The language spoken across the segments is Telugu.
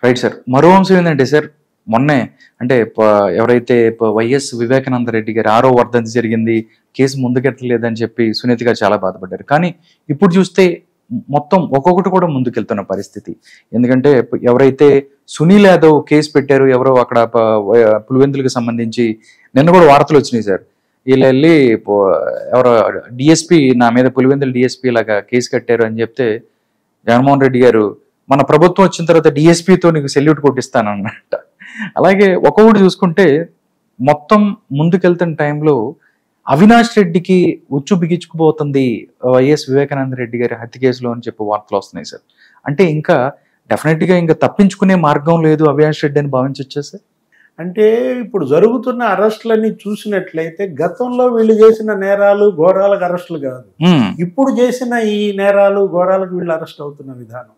Right sir. మరో అంశం ఏంటంటే సార్, మొన్నే అంటే ఎవరైతే వైఎస్ వివేకానంద రెడ్డి గారి 6వ వర్ధంతి జరిగింది, కేసు ముందుకెత్తలేదని చెప్పి సునీత గారు చాలా బాధపడ్డారు. కానీ ఇప్పుడు చూస్తే మొత్తం ఒక్కొక్కటి కూడా ముందుకెళ్తున్న పరిస్థితి. ఎందుకంటే ఎవరైతే సునీల్ యాదవ్ కేసు పెట్టారు, ఎవరో అక్కడ పులివెందులకు సంబంధించి నిన్న కూడా వార్తలు వచ్చినాయి సార్. వీళ్ళు వెళ్ళి ఎవరో డిఎస్పీ నా మీద పులివెందుల డిఎస్పీ లాగా కేసు కట్టారు అని చెప్తే జగన్మోహన్ రెడ్డి గారు మన ప్రభుత్వం వచ్చిన తర్వాత డిఎస్పీతో నీకు సెల్యూట్ కొట్టిస్తానన్నట్ట. అలాగే ఒక్కొక్కటి చూసుకుంటే మొత్తం ముందుకెళ్తున్న టైంలో అవినాష్ రెడ్డికి ఉచ్చు బిగించుకుపోతుంది వైఎస్ వివేకానంద రెడ్డి గారి హత్య కేసులో అని చెప్పి వార్తలు వస్తున్నాయి సార్. అంటే ఇంకా డెఫినెట్ గా ఇంకా తప్పించుకునే మార్గం లేదు అవినాష్ రెడ్డి అని భావించొచ్చా సార్? అంటే ఇప్పుడు జరుగుతున్న అరెస్టులన్నీ చూసినట్లయితే గతంలో వీళ్ళు చేసిన నేరాలు ఘోరాలకు అరెస్టులు కాదు, ఇప్పుడు చేసిన ఈ నేరాలు ఘోరాలకు వీళ్ళు అరెస్ట్ అవుతున్న విధానం.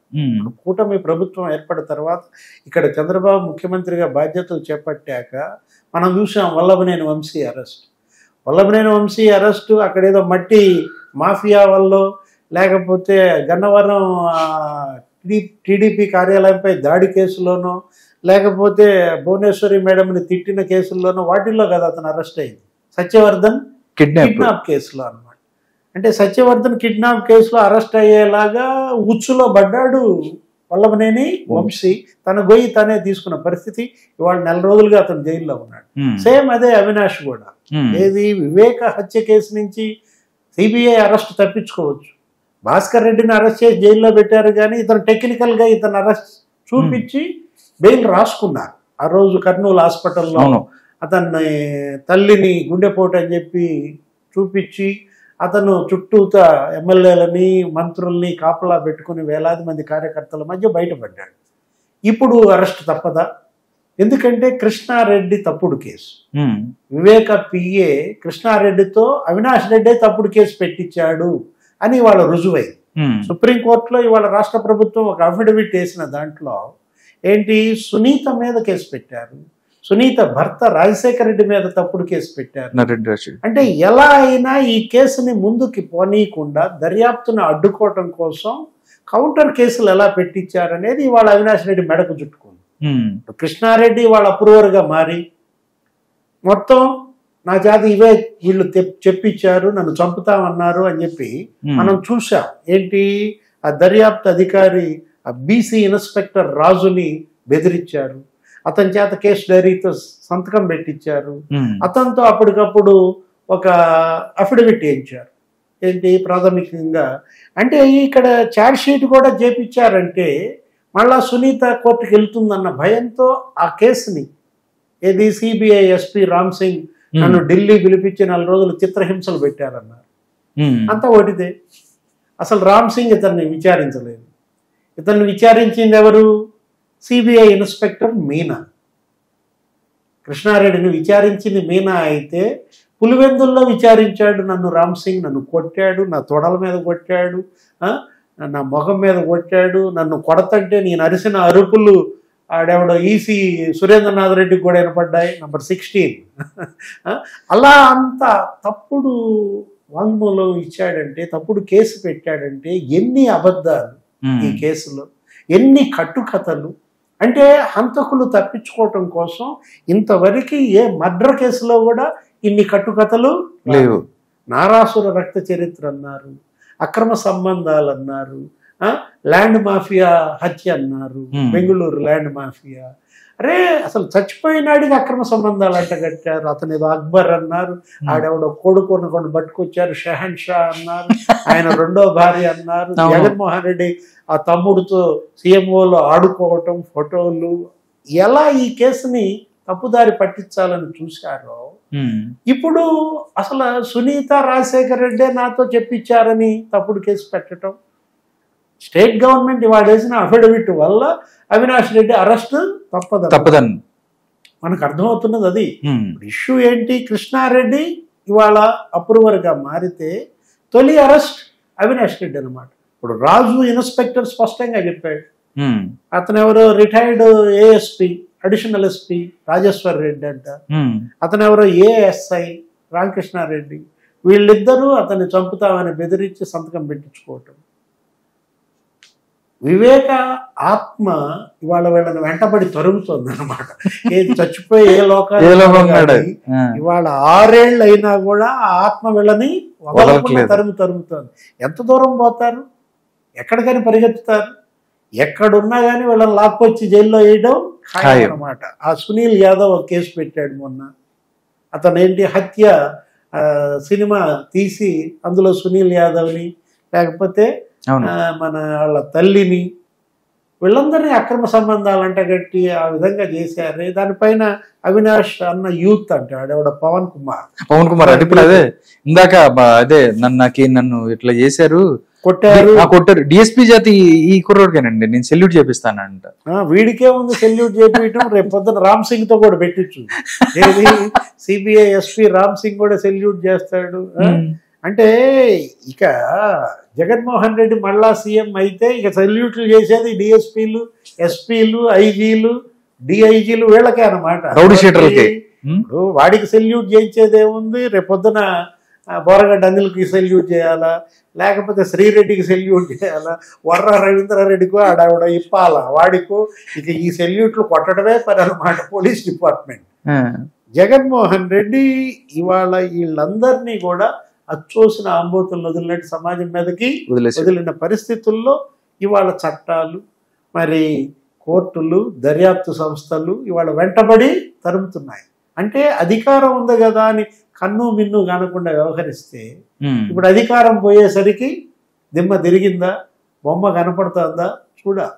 కూటమి ప్రభుత్వం ఏర్పడిన తర్వాత ఇక్కడ చంద్రబాబు ముఖ్యమంత్రిగా బాధ్యతలు చేపట్టాక మనం చూసాం వల్లభనేని వంశీ అరెస్ట్. వల్లభనేని వంశీ అరెస్టు అక్కడ ఏదో మట్టి మాఫియా వల్ల, లేకపోతే గన్నవరం టీడీపీ కార్యాలయంపై దాడి కేసులోనో, లేకపోతే భువనేశ్వరి మేడంని తిట్టిన కేసుల్లోనో వాటిల్లో కదా అతను అరెస్ట్ అయింది. సత్యవర్ధన్ కిడ్నాప్ కేసులో అనమాట. అంటే సత్యవర్ధన్ కిడ్నాప్ కేసులో అరెస్ట్ అయ్యేలాగా ఉచ్చులో పడ్డాడు వల్లభనేని వంశీ. తన గొయ్యి తనే తీసుకున్న పరిస్థితి. ఇవాళ 4 రోజులుగా అతను జైల్లో ఉన్నాడు. సేమ్ అదే అవినాష్ కూడా. ఏది వివేక హత్య కేసు నుంచి సిబిఐ అరెస్ట్ తప్పించుకోవచ్చు. భాస్కర్ రెడ్డిని అరెస్ట్ చేసి జైల్లో పెట్టారు, కానీ ఇతను టెక్నికల్గా ఇతను అరెస్ట్ చూపించి బెయిల్ రాసుకున్నారు. ఆ రోజు కర్నూలు హాస్పిటల్లో అతన్ని తల్లిని గుండెపోటు అని చెప్పి చూపించి అతను చుట్టూతా ఎమ్మెల్యేలని మంత్రుల్ని కాపలా పెట్టుకుని వేలాది మంది కార్యకర్తల మధ్య బయటపడ్డాడు. ఇప్పుడు అరెస్ట్ తప్పదా? ఎందుకంటే కృష్ణారెడ్డి తప్పుడు కేసు, వివేక పిఏ కృష్ణారెడ్డితో అవినాష్ రెడ్డే తప్పుడు కేసు పెట్టించాడు అని ఇవాళ రుజువై సుప్రీంకోర్టులో ఇవాళ రాష్ట్ర ప్రభుత్వం ఒక అఫిడవిట్ వేసిన దాంట్లో ఏంటి, సునీత మీద కేసు పెట్టారు, సునీత భర్త రాజశేఖర రెడ్డి మీద తప్పుడు కేసు పెట్టారు. అంటే ఎలా అయినా ఈ కేసుని ముందుకి పోనీయకుండా దర్యాప్తును అడ్డుకోవటం కోసం కౌంటర్ కేసులు ఎలా పెట్టించారనేది ఇవాళ అవినాష్ రెడ్డి మెడకు చుట్టుకుంది. కృష్ణారెడ్డి వాళ్ళ అప్రూవర్గా మారి మొత్తం నా చేత ఇవే వీళ్ళు చెప్పించారు, నన్ను చంపుతామన్నారు అని చెప్పి మనం చూసాం. ఏంటి, ఆ దర్యాప్తు అధికారి ఆ బీసీ ఇన్స్పెక్టర్ రాజుని బెదిరించారు, అతని చేత కేసు డైరీతో సంతకం పెట్టించారు, అతనితో అప్పటికప్పుడు ఒక అఫిడవిట్ వేయించారు. ఏంటి, ప్రాథమికంగా అంటే ఇక్కడ ఛార్జ్ షీట్ కూడా చేపించారంటే మళ్ళా సునీత కోర్టుకు వెళ్తుందన్న భయంతో ఆ కేసుని ఏది సిబిఐ ఎస్పీ రామ్ సింగ్ నన్ను ఢిల్లీ పిలిపించి 4 రోజులు చిత్రహింసలు పెట్టారన్నారు. అంతా ఒకటిదే. అసలు రామ్ సింగ్ ఇతన్ని విచారించలేదు. ఇతన్ని విచారించింది ఎవరు? CBI inspector Meena. కృష్ణారెడ్డిని విచారించింది మీనా అయితే పులివెందుల్లో విచారించాడు నన్ను రామ్ సింగ్. నన్ను కొట్టాడు, నా తొడల మీద కొట్టాడు, నా ముఖం మీద కొట్టాడు, నన్ను కొడతంటే నేను అరిసిన అరుపులు ఆడెవడో ఈసీ సురేంద్రనాథ్ రెడ్డికి కూడా వినపడ్డాయి, నంబర్ 16. అలా అంత తప్పుడు వాంగ్మూలం ఇచ్చాడంటే, తప్పుడు కేసు పెట్టాడంటే ఎన్ని అబద్ధాలు ఈ కేసులో, ఎన్ని కట్టుకథలు. అంటే హంతకులు తప్పించుకోవటం కోసం ఇంతవరకు ఏ మర్డర్ కేసులో కూడా ఇన్ని కట్టుకథలు లేవు. నారాసుర రక్త చరిత్ర అన్నారు, అక్రమ సంబంధాలు అన్నారు, ల్యాండ్ మాఫియా హత్య అన్నారు, బెంగళూరు ల్యాండ్ మాఫియా. అరే అసలు చచ్చిపోయినాడికి అక్రమ సంబంధాలు అంటగట్టారు. అతను ఏదో అక్బర్ అన్నారు, ఆడెవడో కొడుకుని కొన్ని పట్టుకొచ్చారు, షహన్ షా అన్నారు, ఆయన 2వ భార్య అన్నారు, జగన్మోహన్ రెడ్డి ఆ తమ్ముడితో సీఎంఓలో ఆడుకోవటం, ఫోటోలు. ఎలా ఈ కేసుని తప్పుదారి పట్టించాలని చూశారో ఇప్పుడు అసలు సునీత రాజశేఖర రెడ్డే నాతో చెప్పించారని తప్పుడు కేసు పెట్టడం, స్టేట్ గవర్నమెంట్ ఇవాళ వేసిన అఫిడవిట్ వల్ల అవినాష్ రెడ్డి అరెస్ట్ తప్పదని మనకు అర్థమవుతున్నది. అది ఇష్యూ ఏంటి, కృష్ణారెడ్డి ఇవాళ అప్రూవర్గా మారితే తొలి అరెస్ట్ అవినాష్ రెడ్డి అనమాట. ఇప్పుడు రాజు ఇన్స్పెక్టర్ స్పష్టంగా చెప్పాడు, అతను ఎవరో retired ASP additional SP Rajeshwar Reddy అంట, అతను ఎవరో ఏఎస్ఐ రామకృష్ణారెడ్డి. వీళ్ళిద్దరూ అతన్ని చంపుతామని బెదిరించి సంతకం పెట్టించుకోవటం. వివేక ఆత్మ ఇవాళ వీళ్ళని వెంటబడి తరుగుతుంది అనమాట. ఏది చచ్చిపోయి ఏ లోకాలు ఇవాళ 6 ఏళ్ళు అయినా కూడా ఆ ఆత్మ వీళ్ళని వదలకుండా తరుగుతుంది. ఎంత దూరం పోతారు, ఎక్కడికని పరిగెత్తుతారు, ఎక్కడున్నా కానీ వీళ్ళని లాక్కొచ్చి జైల్లో వేయడం ఖాయం అనమాట. ఆ సునీల్ యాదవ్ ఒక కేసు పెట్టాడు మొన్న. అతను ఏంటి హత్య సినిమా తీసి అందులో సునీల్ యాదవ్ని లేకపోతే మన వాళ్ళ తల్లిని వీళ్ళందరినీ అక్రమ సంబంధాలంట గట్టి ఆ విధంగా చేశారే. దానిపైన అవినాష్ అన్న యూత్ అంటాడు ఎవడ పవన్ కుమార్ అంటే ఇప్పుడు అదే ఇందాక అదే నన్ను ఇట్లా చేశారు కొట్టారు డిఎస్పీ జాతి ఈ కుర్రోడికేనండి నేను సెల్యూట్ చేపిస్తానంట. వీడికే ఉంది సెల్యూట్ చేపించడం, రేపు పొద్దున రామ్ సింగ్ తో కూడా పెట్టించు. ఏది సిబిఐ ఎస్పీ రామ్ సింగ్ కూడా సెల్యూట్ చేస్తాడు. అంటే ఇక జగన్మోహన్ రెడ్డి మళ్ళా సీఎం అయితే ఇక సెల్యూట్లు చేసేది డిఎస్పీలు, ఎస్పీలు, ఐజీలు, డిఐజీలు వీళ్ళకే అన్నమాట. ఇప్పుడు వాడికి సెల్యూట్ చేయించేది ఏముంది, రేపొద్దున బోరగడ్డ అనిల్కి సెల్యూట్ చేయాలా, లేకపోతే శ్రీరెడ్డికి సెల్యూట్ చేయాలా, వర్ర రవీంద్రారెడ్డికో ఆడావిడ ఇప్పాలా, వాడికో ఇక ఈ సెల్యూట్లు కొట్టడమే పని అన్నమాట పోలీస్ డిపార్ట్మెంట్. జగన్మోహన్ రెడ్డి ఇవాళ వీళ్ళందరినీ కూడా అచ్చోసిన ఆంబోతులను వదిలినట్టు సమాజం మీదకి వదిలిన పరిస్థితుల్లో ఇవాళ చట్టాలు మరి కోర్టులు దర్యాప్తు సంస్థలు ఇవాళ వెంటబడి తరుముతున్నాయి. అంటే అధికారం ఉంది కదా అని కన్ను మిన్ను కానకుండా వ్యవహరిస్తే ఇప్పుడు అధికారం పోయేసరికి దిమ్మ తిరిగిందా, బొమ్మ కనపడుతుందా చూడాలి.